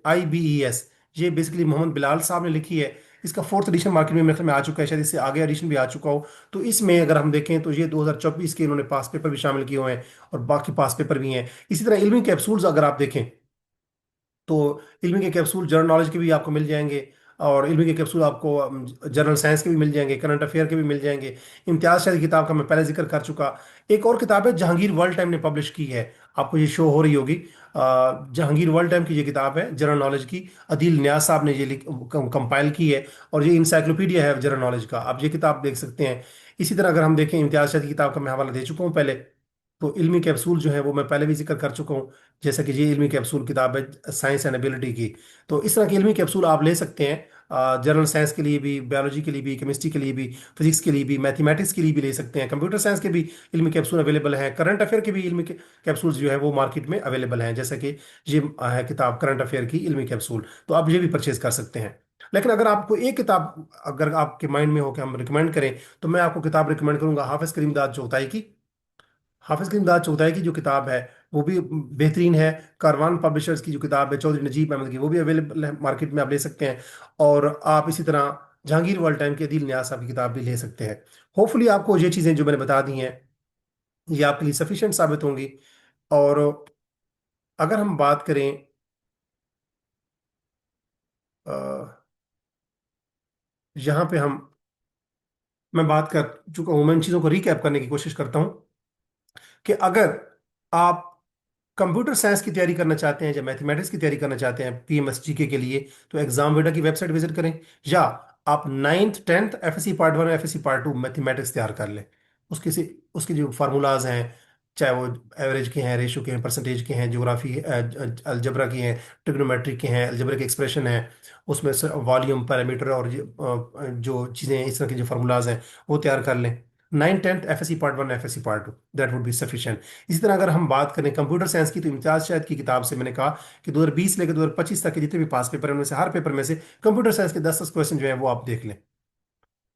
IBES। ये बेसिकली मोहम्मद बिलाल साहब ने लिखी है। इसका फोर्थ एडिशन मार्केट में मेरे ख्याल में आ चुका है, शायद इससे आगे एडिशन भी आ चुका हो। तो इसमें अगर हम देखें तो ये 2024 के इन्होंने पास पेपर भी शामिल किए हुए हैं, और बाकी पास पेपर भी हैं। इसी तरह इल्मी कैप्सूल्स अगर आप देखें तो इल्मी के कैप्सूल जनरल नॉलेज के भी आपको मिल जाएंगे, और इल्मी के कैप्सूल आपको जनरल साइंस के भी मिल जाएंगे, करंट अफेयर के भी मिल जाएंगे। इम्तियाज शायद किताब का मैं पहले जिक्र कर चुका। एक और किताब है जहांगीर वर्ल्ड टाइम ने पब्लिश की है, आपको ये शो हो रही होगी। जहांगीर वर्ल्ड टाइम की ये किताब है जनरल नॉलेज की, अदील न्याज साहब ने ये कंपाइल की है, और ये इंसाइक्लोपीडिया है जनरल नॉलेज का, आप ये किताब देख सकते हैं। इसी तरह अगर हम देखें, इम्तियाज शायद की किताब का मैं हवाला दे चुका हूँ पहले। तो इल्मी कैप्सूल जो है वो मैं पहले भी जिक्र कर चुका हूँ, जैसे कि ये इल्मी कैप्सूल किताब है साइंस एंड एबिलिटी की। तो इस तरह की इल्मी कैप्सूल आप ले सकते हैं, जनरल साइंस के लिए भी, बायोलॉजी के लिए भी, केमिस्ट्री के लिए भी, फिजिक्स के लिए भी, मैथमेटिक्स के लिए भी ले सकते हैं। कंप्यूटर साइंस के भी इल्मी कैप्सूल अवेलेबल हैं, करंट अफेयर के भी इल्मी कैप्सूल्स जो है वो मार्केट में अवेलेबल हैं, जैसे कि ये है किताब करंट अफेयर की इल्मी कैप्सूल, तो आप ये भी परचेज कर सकते हैं। लेकिन अगर आपको एक किताब अगर आपके माइंड में हो कि हम रिकमेंड करें, तो मैं आपको किताब रिकमेंड करूंगा हाफिज करीम दाद चौथाई की। हाफिज की इमदाद चौथाई की जो किताब है वो भी बेहतरीन है। कारवान पब्लिशर्स की जो किताब है चौधरी नजीब अहमद की, वो भी अवेलेबल है मार्केट में, आप ले सकते हैं। और आप इसी तरह जहांगीर वर्ल्ड टाइम के अदील न्याज साहब की किताब भी ले सकते हैं। होपफुली आपको ये चीज़ें जो मैंने बता दी हैं ये आपके लिए सफिशिएंट साबित होंगी। और अगर हम बात करें अ, यहाँ पे हम मैं बात कर चुका हूँ, मैं इन चीज़ों को रिकैप करने की कोशिश करता हूँ कि अगर आप कंप्यूटर साइंस की तैयारी करना चाहते हैं या मैथमेटिक्स की तैयारी करना चाहते हैं PMSGK के लिए, तो एग्जाम वेडा की वेबसाइट विजिट करें। या आप 9th 10th FSC पार्ट 1 और FSC पार्ट 2 मैथमेटिक्स तैयार कर लें। उसके से उसके जो फार्मूलाज हैं, चाहे वो एवरेज के हैं, रेशो के हैं, परसेंटेज के हैं, ज्योग्राफी अलजबरा के हैं, ट्रिग्नोमेट्रिक के हैं, अलजबरिक एक्सप्रेशन है, उसमें वॉल्यूम पैरामीटर और जो चीज़ें हैं, इस तरह के जो फार्मूलाज हैं वो तैयार कर लें। 9th 10th FSC part 1 FSC part 2, that would be sufficient. इसी तरह अगर हम बात करें कंप्यूटर साइंस की, तो इम्तियाज शायद की किताब से मैंने कहा कि 2020 लेकर 2025 तक के जितने भी पास पेपर हैं उनमें से हर पेपर में से कंप्यूटर साइंस के 10-10 क्वेश्चन जो है वो आप देख लें।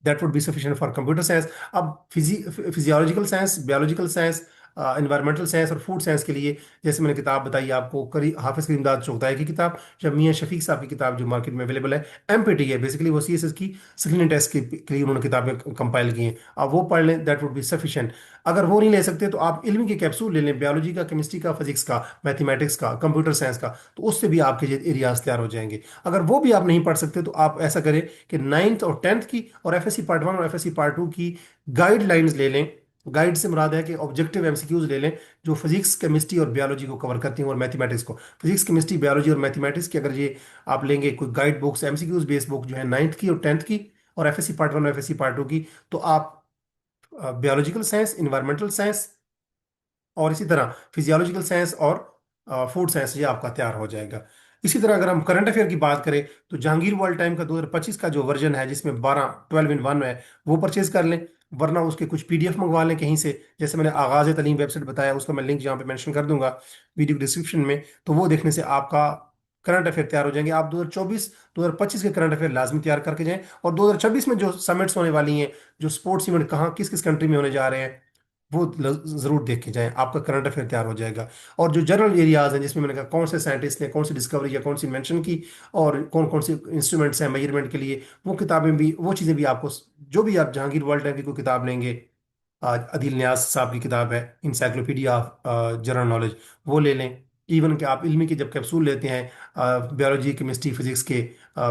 That would be sufficient for computer science. अब physiological science, biological science, environmental science और फूड साइंस के लिए, जैसे मैंने किताब बताई आपको, करी हाफिज की इमदाद चौगताई की किताब या मियां शफीक साहब की किताब जो मार्केट में अवेलेबल है। एमपीटी है बेसिकली, वो सीएसएस की स्क्रीनिंग टेस्ट के लिए उन्होंने किताबें कंपाइल की हैं, आप वो पढ़ लें, दैट वुड बी सफिशिएंट। अगर वो नहीं ले सकते तो आप इल्मी के कैप्सूल ले लें, बायोलॉजी का, केमिस्ट्री का, फिजिक्स का, मैथमेटिक्स का, कंप्यूटर साइंस का, तो उससे भी आपके ये एरियाज तैयार हो जाएंगे। अगर वो भी आप नहीं पढ़ सकते तो आप ऐसा करें कि 9th और 10th की और FSC पार्ट 1 और FSC पार्ट 2 की गाइडलाइंस ले लें। गाइड से मुराद है कि ऑब्जेक्टिव एमसीक्यूज ले लें जो फिजिक्स, केमिस्ट्री और बायोलॉजी को कवर करती हैं, और मैथमेटिक्स को। फिजिक्स, केमिस्ट्री, बायोलॉजी और मैथमेटिक्स की अगर ये आप लेंगे कोई guide books, MCQs based book जो है 9th की और 10th की और FSC पार्ट 1 और FSC पार्ट 2 की, तो आप बायोलॉजिकल साइंस, इन्वायरमेंटल साइंस और इसी तरह फिजियोलॉजिकल साइंस और फूड साइंस ये आपका तैयार हो जाएगा। इसी तरह अगर हम करंट अफेयर की बात करें, तो जहांगीर वर्ल्ड टाइम का 2025 का जो वर्जन है जिसमें 12 in 1 है, वो परचेज कर लें। वरना उसके कुछ PDF मंगवा लें कहीं से, जैसे मैंने आगाज़ तलीम वेबसाइट बताया, उसका मैं लिंक यहाँ पे मेंशन कर दूंगा वीडियो डिस्क्रिप्शन में। तो वो देखने से आपका करंट अफेयर तैयार हो जाएंगे। आप 2024 2025 के करंट अफेयर लाजमी तैयार करके जाएं। और 2026 में जो समिट्स होने वाली हैं, जो स्पोर्ट्स इवेंट कहाँ किस किस कंट्री में होने जा रहे हैं, वो जरूर देख के जाएं, आपका करंट अफेयर तैयार हो जाएगा। और जो जनरल एरियाज हैं, जिसमें मैंने कहा कौन से साइंटिस्ट ने कौन सी डिस्कवरी या कौन सी इन्वेंशन की, और कौन कौन से इंस्ट्रूमेंट्स हैं मेजरमेंट के लिए, वो किताबें भी, वो चीज़ें भी आपको, जो भी आप जहांगीर वर्ल्ड टाइप की कोई किताब लेंगे, अदील न्याज साहब की किताब है इंसाइक्लोपीडिया ऑफ जनरल नॉलेज, वो ले लें। इवन कि आप इल्मी के जब कैप्सूल लेते हैं, बायोलॉजी केमिस्ट्री फिजिक्स के,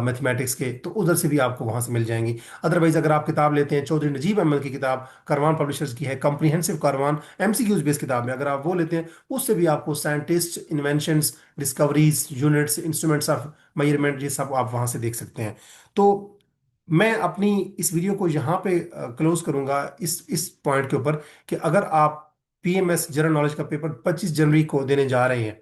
मैथमेटिक्स के, तो उधर से भी आपको वहाँ से मिल जाएंगी। अदरवाइज अगर आप किताब लेते हैं चौधरी नजीब अहमद की किताब, कारवान पब्लिशर्स की है, कॉम्प्रिहेंसिव कारवान, एमसीक्यूज बेस्ड किताब है, अगर आप वो लेते हैं, उससे भी आपको scientist, inventions, discoveries, units, instruments of measurement, ये सब आप वहाँ से देख सकते हैं। तो मैं अपनी इस वीडियो को यहाँ पे क्लोज करूंगा, इस पॉइंट के ऊपर, कि अगर आप पीएमएस जनरल नॉलेज का पेपर 25 जनवरी को देने जा रहे हैं,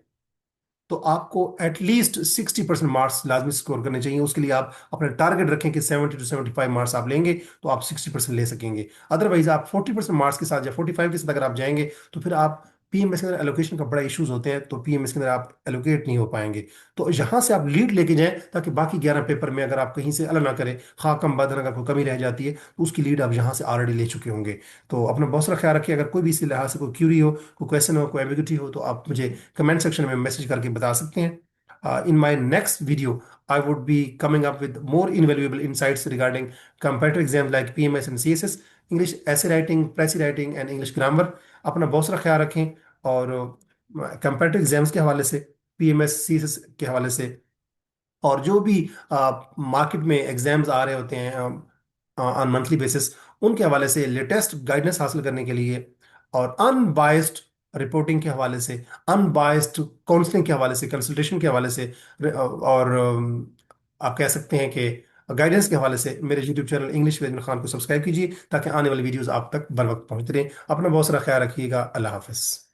तो आपको एटलीस्ट 60% मार्क्स लाजमी स्कोर करने चाहिए। उसके लिए आप अपना टारगेट रखें कि 70 to 75 मार्क्स आप लेंगे, तो आप 60% ले सकेंगे। अदरवाइज आप 40% मार्क्स के साथ या 45 के साथ अगर आप जाएंगे, तो फिर आप पीएमएस के अंदर एलोकेशन का बड़ा इश्यूज होते हैं, तो पीएमएस के अंदर आप एलोकेट नहीं हो पाएंगे। तो यहाँ से आप लीड लेके जाएं, ताकि बाकी 11 पेपर में अगर आप कहीं से अलग ना करें, खा कम बदन अगर कोई कमी रह जाती है, तो उसकी लीड आप यहाँ से ऑलरेडी ले चुके होंगे। तो अपना बहुत सारा ख्याल रखिए। अगर कोई भी इसी लिहाज से कोई क्यूरी हो, कोई क्वेश्चन हो, कोई एम्बिग्यूटी हो, तो आप मुझे कमेंट सेक्शन में मैसेज करके बता सकते हैं। In my next video, I would be coming up with more invaluable insights regarding competitive exams like PMS and CSS, English essay writing, Pressy writing and English grammar। अपना बहुत सारा ख्याल रखें। और competitive एग्जाम्स के हवाले से, PMS CSS के हवाले से, और जो भी मार्केट में एग्जाम्स आ रहे होते हैं ऑन मंथली बेसिस, उनके हवाले से लेटेस्ट गाइडेंस हासिल करने के लिए, और अनबायस्ड रिपोर्टिंग के हवाले से, अनबायस्ड काउंसलिंग के हवाले से, कंसल्टेशन के हवाले से, और आप कह सकते हैं कि गाइडेंस के हवाले से, मेरे यूट्यूब चैनल इंग्लिश विद अमीर खान को सब्सक्राइब कीजिए, ताकि आने वाली वीडियोस आप तक बर वक्त पहुंचते रहें। अपना बहुत सारा ख्याल रखिएगा। अल्लाह हाफिज़।